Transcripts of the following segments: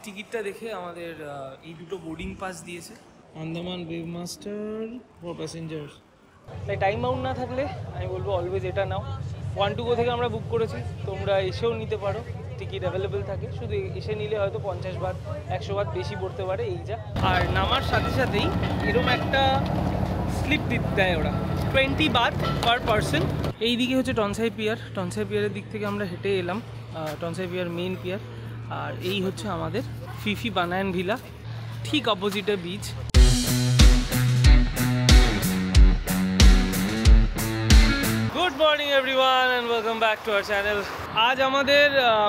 টিকিটটা দেখে আমাদের এই দুটো বোর্ডিং পাস দিয়েছে, Andaman wave master for passengers. তাই টাইম আউট না থাকলে আমি বলবো অলওয়েজ এটা নাও। 1 to go থেকে আমরা বুক করেছি, তোমরা এসেও নিতে পারো, টিকিট অ্যাভেলেবেল থাকে। শুধু এসে নিলে হয়তো 50 বাত 100 বাত বেশি পড়তে পারে, এই যা। আর নামার সাথে সাথেই এরকম একটা স্লিপ দিতে দেয় ওরা, 20 বাত পার পারসন। এইদিকে হচ্ছে টনসাই পিয়ার, টনসাই পিয়ারের দিক থেকে আমরা হেঁটে এলাম, টনসাই পিয়ার মেন পিয়ার। আর এই হচ্ছে আমাদের ফিফি বানায়ন ভিলা, ঠিক অপোজিটে beach. Good morning everyone and welcome back to our channel. আজ আমাদের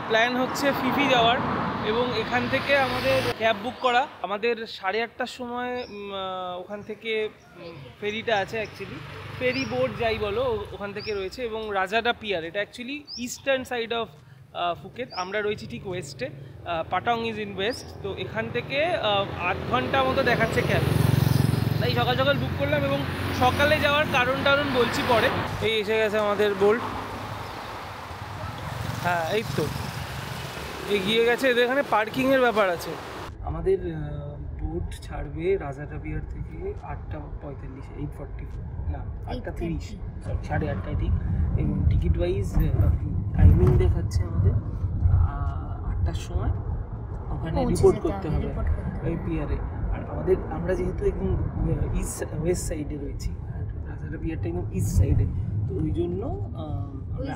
প্ল্যান হচ্ছে ফিফি যাওয়ার, এবং এখান থেকে আমাদের ক্যাব বুক করা। আমাদের 8:30টার সময় ওখান থেকে ফেরিটা আছে, অ্যাকচুয়ালি ফেরি বোট যাই বলো, ওখান থেকে রয়েছে। এবং রাজাডা পিয়ার, এটা actually eastern side of Phuket, আমরা রয়েছি ঠিক ওয়েস্টে, পাটং ইজ ইন ওয়েস্ট। তো এখান থেকে 8 ঘন্টা মতো দেখাচ্ছে ক্যাব, তাই সকাল সকাল বুক করলাম। এবং সকালে যাওয়ার কারণ বলছি পরে। এই এসে গেছে আমাদের বোল্ট, হ্যাঁ এই তো এগিয়ে গেছে। এদের এখানে পার্কিংয়ের ব্যাপার আছে। আমাদের বোট ছাড়বে রাজাডা পিয়ার থেকে 8:45, 8:44 না 8:30, সরি 8:30টায় ঠিক। এবং টিকিট ওয়াইজ টাইমিং দেখাচ্ছে আমাদের 8টার সময় ওখানে রিপোর্ট করতে হবে ওই পিয়ারে। আর আমরা যেহেতু একদম ওয়েস্ট সাইডে রয়েছি, আর রাজাডা পিয়ারটা একদম ইস্ট সাইডে, তো ওই জন্য আমরা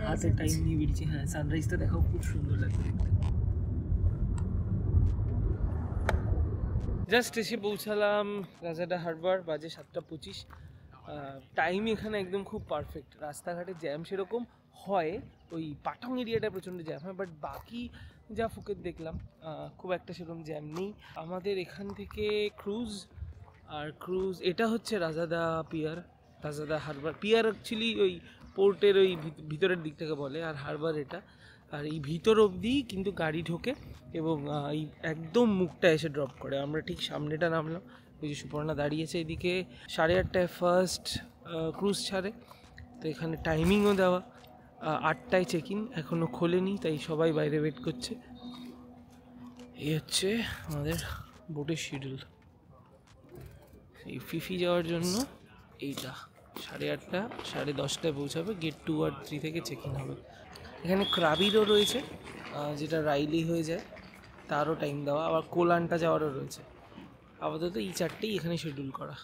হাতে টাইম নিয়ে বেরিয়েছি। হ্যাঁ, সানরাইজটা দেখাও খুব সুন্দর লাগছে দেখতে। জাস্ট এসে পৌঁছালাম রাজাডা হারবার, বাজে 7:25। টাইম এখানে একদম খুব পারফেক্ট। রাস্তাঘাটে জ্যাম সেরকম হয়, ওই পাটং এরিয়াটা প্রচণ্ড জ্যাম হয়, বাট বাকি যা ফুকেট দেখলাম খুব একটা সেরকম জ্যাম নেই। আমাদের এখান থেকে ক্রুজ এটা হচ্ছে রাজাডা পিয়ার, রাজাডা হারবার। পিয়ার অ্যাকচুয়ালি ওই পোর্টের ওই ভিতরের দিকটাকে বলে, আর হারবার এটা। আর এই ভিতর অবধি কিন্তু গাড়ি ঢোকে, এবং এই একদম মুখটা এসে ড্রপ করে। আমরা ঠিক সামনেটা নামলাম, ওই যে সুপর্ণা দাঁড়িয়েছে এদিকে। 8:30টায় ফার্স্ট ক্রুজ ছাড়ে, তো এখানে টাইমিংও দেওয়া। 8টায় চেক ইন, এখনও খোলেনি, তাই সবাই বাইরে ওয়েট করছে। এই হচ্ছে আমাদের বোটের শিডিউল এই ফিফি যাওয়ার জন্য। এইটা 8:30, 10:30টায় পৌঁছাবে। গেট 2 আর 3 থেকে চেক ইন হবে। এখানে ক্রাবিরও রয়েছে, যেটা রাইলি হয়ে যায়, তারও টাইম দেওয়া। আবার কোলানটা যাওয়ারও রয়েছে। আপাতত এই 4টেই এখানে শিডিউল করা।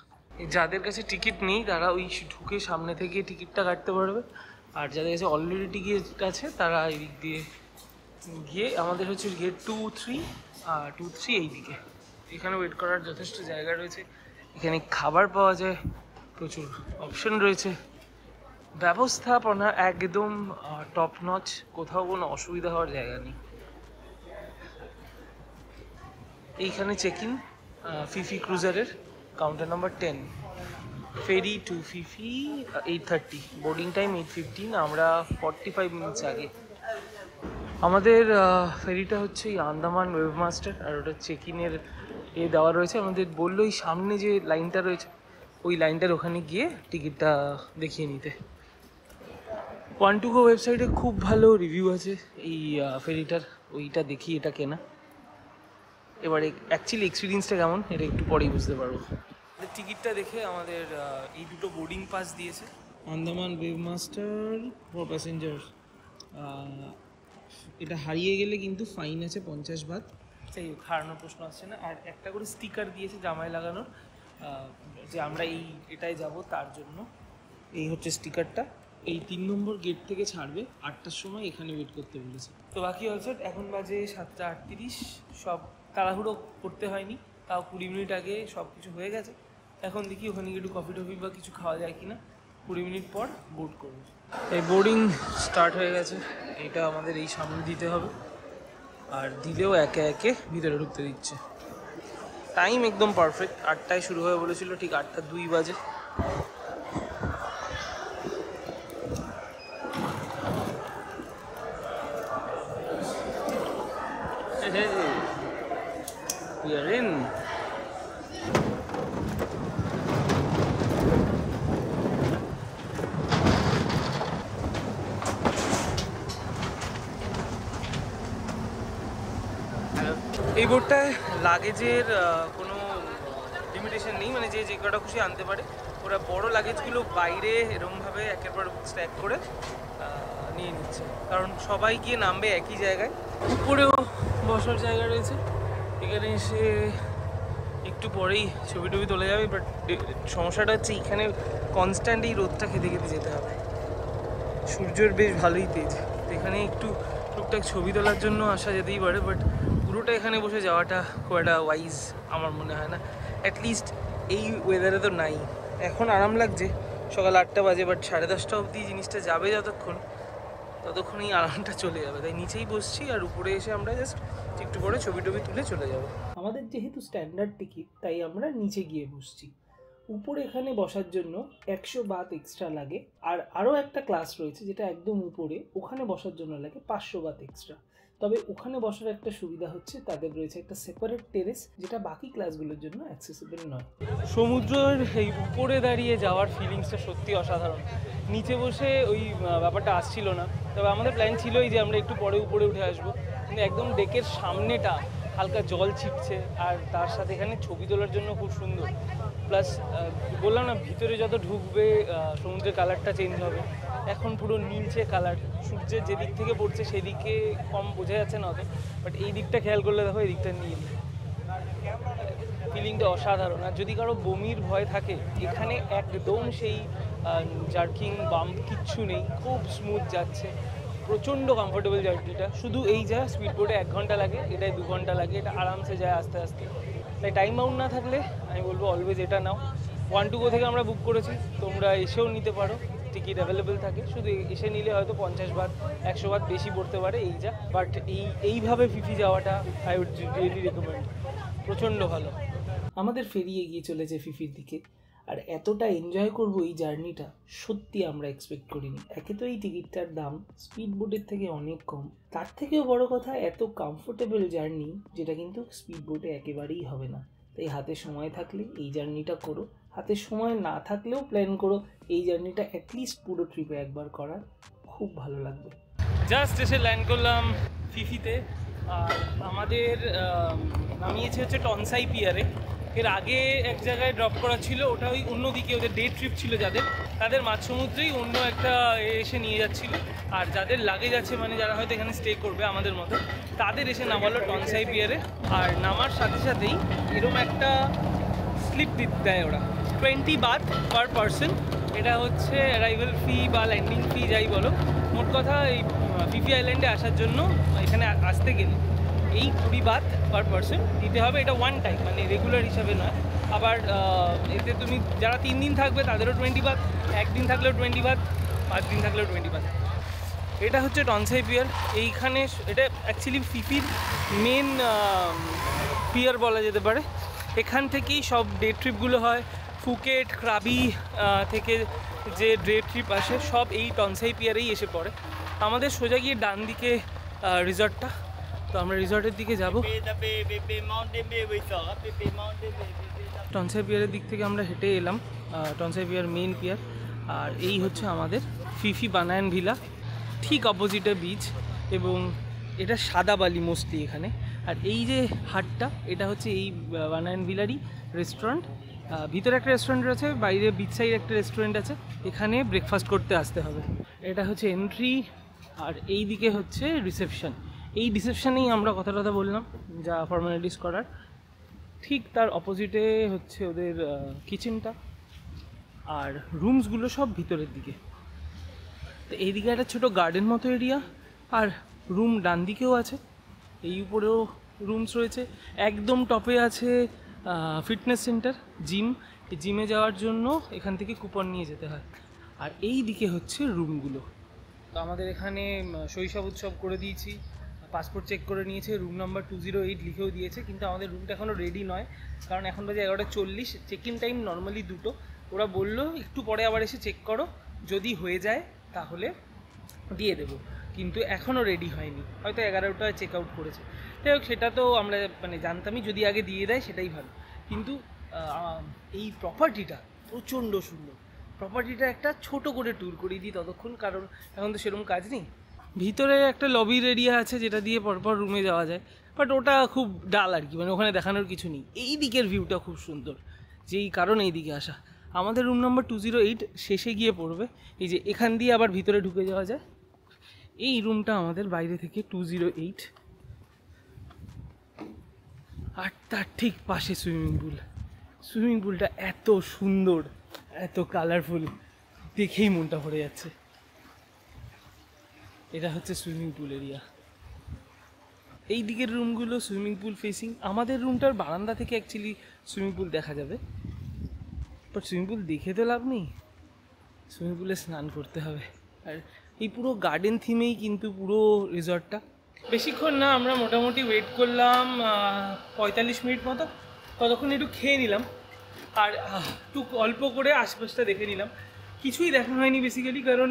যাদের কাছে টিকিট নেই তারা ওই ঢুকে সামনে থেকে টিকিটটা কাটতে পারবে, আর যাদের কাছে অলরেডি টিকিট আছে তারা এই দিক দিয়ে গিয়ে, আমাদের হচ্ছে গেট 2, 3 আর 2, 3 এই দিকে। এখানে ওয়েট করার যথেষ্ট জায়গা রয়েছে। এখানে খাবার পাওয়া যায়, প্রচুর অপশন রয়েছে, ব্যবস্থাপনা একদম টপ নচ, কোথাও কোনো অসুবিধা হওয়ার জায়গা নেই। এইখানে চেক ইন ফিফি ক্রুজারের, counter number 10। Ferry to Phi Phi 8:30, boarding time 8:15, আমরা 45 মিনিটস আগে। আমাদের ফেরিটা হচ্ছে এই আন্দামান ওয়েভ মাস্টার, আর ওটা চেক ইনের দেওয়া রয়েছে। আমাদের বললো এই সামনে যে লাইনটা রয়েছে ওই লাইনটার ওখানে গিয়ে টিকিটটা দেখিয়ে নিতে। 1 to go ওয়েবসাইটে খুব ভালো রিভিউ আছে এই ফেরিটার, ওইটা দেখি এটা কেনা। এবারে অ্যাকচুয়ালি এক্সপিরিয়েন্সটা কেমন এটা একটু পরেই বুঝতে পারবো। টিকিটটা দেখে আমাদের এই দুটো বোর্ডিং পাস দিয়েছে, Andaman wave master for passengers. এটা হারিয়ে গেলে কিন্তু ফাইন আছে 50 বাত। যাই হোক, হারানোর প্রশ্ন আসছে না। আর একটা করে স্টিকার দিয়েছে জামায় লাগানোর, যে আমরা এটাই যাব তার জন্য। এই হচ্ছে স্টিকারটা। এই 3 নম্বর গেট থেকে ছাড়বে 8টার সময়, এখানে ওয়েট করতে বলেছে। তো বাকি হচ্ছে এখন বাজে 7:38, সব তাড়াহুড়ো করতে হয়নি, তাও 20 মিনিট আগে সব কিছু হয়ে গেছে। এখন দেখি ওখানে একটু কফি টফি বা কিছু খাওয়া যায় কিনা। 20 মিনিট পর বোর্ড করবো। এই বোর্ডিং স্টার্ট হয়ে গেছে, এটা আমাদের এই সামনে দিতে হবে, আর দিলেও একে একে ভিতরে ঢুকতে দিচ্ছে। টাইম একদম পারফেক্ট, 8টায় শুরু হয়ে বলেছিল, ঠিক 8:02 বাজে। We are in. Hello. এই বোটটায় লাগেজের কোনো লিমিটেশন নেই, মানে যে যে কটা খুশি আনতে পারে। ওরা বড় লাগেজগুলো বাইরে এরকমভাবে একের পর স্ট্যাক করে নিয়ে নিচ্ছে, কারণ সবাই গিয়ে নামবে একই জায়গায়। উপরেও বসার জায়গা রয়েছে, এখানে এসে একটু পরেই ছবি টবি তোলা যাবে। বাট সমস্যাটা হচ্ছে এখানে কনস্ট্যান্ট এই রোদটা খেতে খেতে যেতে হবে, সূর্যের বেশ ভালোই তেজ। তো এখানে একটু টুকটাক ছবি তোলার জন্য আসা যেতেই পারে, বাট পুরোটা এখানে বসে যাওয়াটা খুব একটা ওয়াইজ আমার মনে হয় না, অ্যাটলিস্ট এই ওয়েদারে তো নাই। এখন আরাম লাগছে, সকাল 8টা বাজে, বাট 10:30 অবধি জিনিসটা যাবে ততক্ষণ এই আরামটা চলে যাবে। তাই নিচেই বসছি, আর উপরে এসে আমরা জাস্ট একটু পরে ছবি টবি তুলে চলে যাব। আমাদের যেহেতু স্ট্যান্ডার্ড টিকিট, তাই আমরা নিচে গিয়ে বসছি। উপরে এখানে বসার জন্য 100 বাত এক্সট্রা লাগে, আর আরও একটা ক্লাস রয়েছে যেটা একদম উপরে, ওখানে বসার জন্য লাগে 500 বাত এক্সট্রা। তবে ওখানে বসার একটা সুবিধা হচ্ছে তাদের রয়েছে একটা সেপারেট টেরেস, যেটা বাকি ক্লাসগুলোর জন্য অ্যাক্সেসিবল নয়। সমুদ্রের এই উপরে দাঁড়িয়ে যাওয়ার ফিলিংসটা সত্যি অসাধারণ। নিচে বসে ওই ব্যাপারটা আসছিল না, তবে আমাদের প্ল্যান ছিলই যে আমরা একটু পরে উপরে উঠে আসবো, কিন্তু একদম ডেকের সামনেটা হালকা জল ছিটছে, আর তার সাথে এখানে ছবি তোলার জন্য খুব সুন্দর। প্লাস বললাম না, ভিতরে যত ঢুকবে সমুদ্রের কালারটা চেঞ্জ হবে। এখন পুরো নীলচে কালার, সূর্যের যে দিক থেকে পড়ছে সেদিকে কম বোঝা যাচ্ছে না অত, বাট এই দিকটা খেয়াল করলে দেখো এই দিকটা নীল, ফিলিংটা অসাধারণ। আর যদি কারো বমির ভয় থাকে, এখানে একদম সেই জার্কিং বাম্প কিচ্ছু নেই, খুব স্মুথ যাচ্ছে, প্রচণ্ড কমফোর্টেবল জার্নিটা। শুধু এই যা স্পিড বোটে 1 ঘন্টা লাগে, এটাই 2 ঘন্টা লাগে, এটা আরামসে যায় আস্তে আস্তে। তাই টাইম বাউন্ড না থাকলে আমি বলবো অলওয়েজ এটা নাও। 1 to go থেকে আমরা বুক করেছি, তোমরা এসেও নিতে পারো, টিকিট অ্যাভেলেবেল থাকে। শুধু এসে নিলে হয়তো 50 বাত 100 বাত বেশি পড়তে পারে এই যা, বাট এইভাবে ফিফি যাওয়াটা আই উড রিয়েলি রেকমেন্ড, প্রচণ্ড ভালো। আমাদের ফেরি এগিয়ে চলেছে ফিফির দিকে, আর এতটা এনজয় করবো এই জার্নিটা সত্যি আমরা এক্সপেক্ট করিনি। একে তো এই টিকিটটার দাম স্পিড বোটের থেকে অনেক কম, তার থেকেও বড় কথা এত কমফোর্টেবল জার্নি, যেটা কিন্তু স্পিড বোটে একেবারেই হবে না। তাই হাতে সময় থাকলে এই জার্নিটা করো, হাতে সময় না থাকলেও প্ল্যান করো এই জার্নিটা অ্যাটলিস্ট পুরো ট্রিপে একবার করার, খুব ভালো লাগবে। জাস্ট এসে ল্যান্ড করলাম ফিফিতে, আর আমাদের নামিয়েছে হচ্ছে টনসাই পিয়ারে। এর আগে এক জায়গায় ড্রপ করা ছিল, ওটা ওই অন্যদিকে, ওদের ডে ট্রিপ ছিল যাদের, তাদের মাঝ সমুদ্রেই অন্য একটা এসে নিয়ে যাচ্ছিলো। আর যাদের লাগেজ আছে, মানে যারা হয়তো এখানে স্টে করবে আমাদের মতো, তাদের এসে নামালো টনসাই পিয়ারে। আর নামার সাথে সাথেই এরম একটা স্লিপ দেয় ওরা, 20 বাত পার পারসন। এটা হচ্ছে অ্যারাইভাল ফি বা ল্যান্ডিং ফি যাই বলো। মোট কথা এই ফিফি আইল্যান্ডে আসার জন্য এখানে আসতে গেলে এই 20 বাত পার পারসন দিতে হবে। এটা ওয়ান টাইম, মানে রেগুলার হিসাবে নয়। আবার এতে তুমি যারা 3 দিন থাকবে তাদেরও 20 বাত, 1 দিন থাকলেও 20 বাত, 5 দিন থাকলেও 20 বাত। এটা হচ্ছে টনসাই পিয়ার। এইখানে এটা অ্যাকচুয়ালি ফিফির মেন পিয়ার বলা যেতে পারে। এখান থেকেই সব ডে ট্রিপগুলো হয়। ফুকেট, ক্রাবি থেকে যে ডে ট্রিপ আসে সব এই টনসাই পিয়ারেই এসে পড়ে। আমাদের সোজা গিয়ে ডান দিকে রিসর্টটা, তো আমরা রিসর্টের দিকে যাব। টনসাই পিয়ারের দিক থেকে আমরা হেঁটে এলাম টনসাই পিয়ার মেন পিয়ার, আর এই হচ্ছে আমাদের ফিফি বানায়ন ভিলা, ঠিক অপোজিটে বিচ, এবং এটা সাদা বালি মোস্টলি এখানে। আর এই যে হাটটা, এটা হচ্ছে এই বানায়ন ভিলারই রেস্টুরেন্ট। ভিতরে একটা রেস্টুরেন্ট রয়েছে, বাইরে বিচ সাইড একটা রেস্টুরেন্ট আছে, এখানে ব্রেকফাস্ট করতে আসতে হবে। এটা হচ্ছে এন্ট্রি, আর এই দিকে হচ্ছে রিসেপশন। এই রিসেপশনেই আমরা কথা বললাম যা ফর্মালিটিস করার। ঠিক তার অপোজিটে হচ্ছে ওদের কিচেনটা, আর রুমসগুলো সব ভিতরের দিকে। তো এইদিকে একটা ছোটো গার্ডেন মতো এরিয়া, আর রুম ডান দিকেও আছে, এই উপরেও রুমস রয়েছে। একদম টপে আছে ফিটনেস সেন্টার, জিম। এই জিমে যাওয়ার জন্য এখান থেকে কুপন নিয়ে যেতে হয়। আর এই দিকে হচ্ছে রুমগুলো। তো আমাদের এখানে শৈশব উৎসব করে দিয়েছি, পাসপোর্ট চেক করে নিয়েছে, রুম নাম্বার 208 লিখেও দিয়েছে, কিন্তু আমাদের রুমটা এখনও রেডি নয়, কারণ এখন বাজে 11:40। চেক ইন টাইম নর্মালি 2টো। ওরা বললো একটু পরে আবার এসে চেক করো, যদি হয়ে যায় তাহলে দিয়ে দেবো, কিন্তু এখনও রেডি হয়নি, হয়তো 11টায় চেক আউট করেছে। যাই হোক, সেটা তো আমরা মানে জানতামই, যদি আগে দিয়ে দেয় সেটাই ভালো। কিন্তু এই প্রপার্টিটা প্রচণ্ড সুন্দর। প্রপার্টিটা একটা ছোট করে ট্যুর করিয়ে দিই ততক্ষণ, কারণ এখন তো সেরকম কাজ নেই। ভিতরে একটা লবির এরিয়া আছে যেটা দিয়ে পরপর রুমে যাওয়া যায়, বাট ওটা খুব ডাল আর কি, মানে ওখানে দেখানোর কিছু নেই। এই দিকের ভিউটা খুব সুন্দর, যেই কারণে এই দিকে আসা। আমাদের রুম নাম্বার 208 শেষে গিয়ে পড়বে, এই যে এখান দিয়ে আবার ভিতরে ঢুকে যাওয়া যায়। এই রুমটা আমাদের বাইরে থেকে 208, আর তার ঠিক পাশে সুইমিং পুল। সুইমিং পুলটা এত সুন্দর, এত কালারফুল, দেখেই মনটা ভরে যাচ্ছে। এটা হচ্ছে সুইমিং পুল এরিয়া। এই দিকের রুমগুলো সুইমিং পুল ফেসিং। আমাদের রুমটার বারান্দা থেকে অ্যাকচুয়ালি সুইমিং পুল দেখা যাবে, বাট সুইমিং পুল দেখে তো লাভ নেই, সুইমিং পুলে স্নান করতে হবে। আর এই পুরো গার্ডেন থিমেই কিন্তু পুরো রিসর্টটা। বেশিক্ষণ না, আমরা মোটামুটি ওয়েট করলাম 45 মিনিট মতো। ততক্ষণ একটু খেয়ে নিলাম আর একটু অল্প করে আশপাশটা দেখে নিলাম। কিছুই দেখা হয়নি বেসিক্যালি, কারণ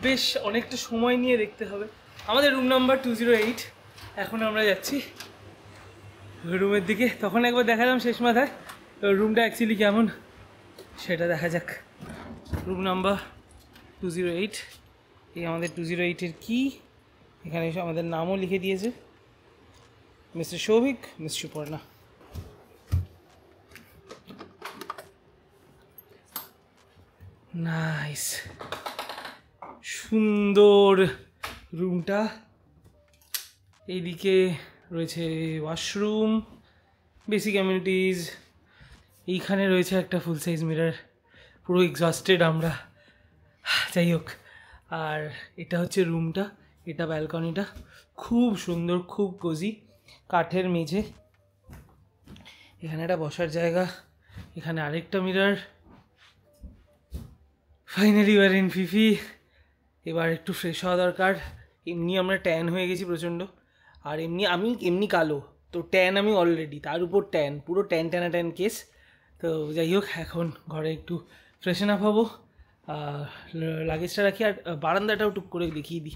বেশ অনেকটা সময় নিয়ে দেখতে হবে। আমাদের রুম নাম্বার 208। এখন আমরা যাচ্ছি রুমের দিকে। তখন একবার দেখালাম শেষ মাথায় রুমটা অ্যাকচুয়ালি কেমন, সেটা দেখা যাক। রুম নাম্বার 208, এই আমাদের 208-এর কি। এখানে এসে আমাদের নামও লিখে দিয়েছে, mister Souvik, miss Suparna. Nice, সুন্দর রুমটা। এইদিকে রয়েছে ওয়াশরুম, বেসিক অ্যামিনিটিস। এইখানে রয়েছে একটা ফুল সাইজ মিরর। পুরো এক্সস্টেড আমরা, যাই হোক। আর এটা হচ্ছে রুমটা, এটা ব্যালকনিটা, খুব সুন্দর, খুব কোজি, কাঠের মেঝে। এখানে একটা বসার জায়গা, এখানে আরেকটা মিরর। ফাইনালি ওয়ার ইন ফিফি। এবার একটু ফ্রেশ হওয়া দরকার। এমনি আমরা ট্যান হয়ে গেছি প্রচণ্ড, আর আমি এমনি কালো, তো ট্যান আমি অলরেডি, তার উপর ট্যান, পুরো ট্যান কেস। তো যাই হোক, এখন ঘরে একটু ফ্রেশন আপ হবো, লাগেজটা রাখি। আর বারান্দাটাও টুক করে দেখিয়ে দিই,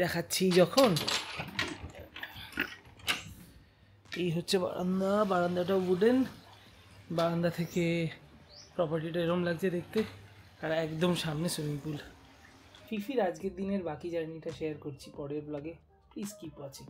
দেখাচ্ছি যখন। এই হচ্ছে বারান্দা, বারান্দাটাও উডেন। বারান্দা থেকে প্রপার্টিটা এরম লাগছে দেখতে, আর একদম সামনে সুইমিং পুল। ফিফির আজকের দিনের বাকি জার্নিটা শেয়ার করছি পরের ব্লগে, প্লিজ কিপ ওয়াচিং।